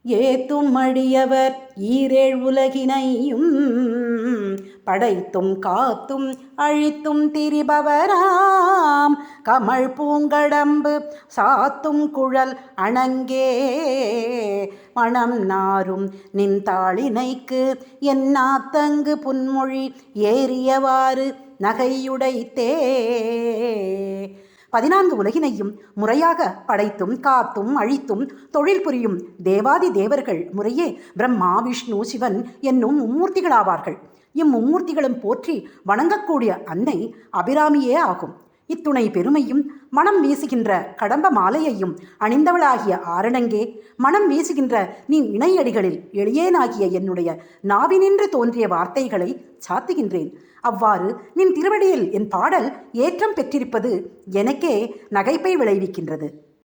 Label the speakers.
Speaker 1: ஏத்தும் அடியவர் ஈரேழ் உலகினையும் படைத்தும் காத்தும் அழித்தும் திரிபவராம் கமழ் பூங்கடம்பு சாத்தும் குழல் அணங்கே மணம் நாரும் நின்தாளினைக்கு என்னாத்தங்கு புன்மொழி ஏறியவாறு நகையுடைத்தே. 14 உலகினையும் முறையாக படைத்தும் காத்தும் அழித்தும் தொழில் புரியும் தேவாதி தேவர்கள் முறையே பிரம்மா, விஷ்ணு, சிவன் என்னும் மும்மூர்த்திகளாவார்கள். இம்மும்மூர்த்திகளும் போற்றி வணங்கக்கூடிய அன்னை அபிராமியே ஆகும். இத்துணை பெருமையும் மனம் வீசுகின்ற கடம்ப மாலையையும் அணிந்தவளாகிய ஆரணங்கே, மனம் வீசுகின்ற நீ இணையடிகளில் எளியேனாகிய என்னுடைய நாவினின்று தோன்றிய வார்த்தைகளை சாத்துகின்றேன். அவ்வாறு நின் திருவடியில் என் பாடல் ஏற்றம் பெற்றிருப்பது எனக்கே நகைப்பை விளைவிக்கின்றது.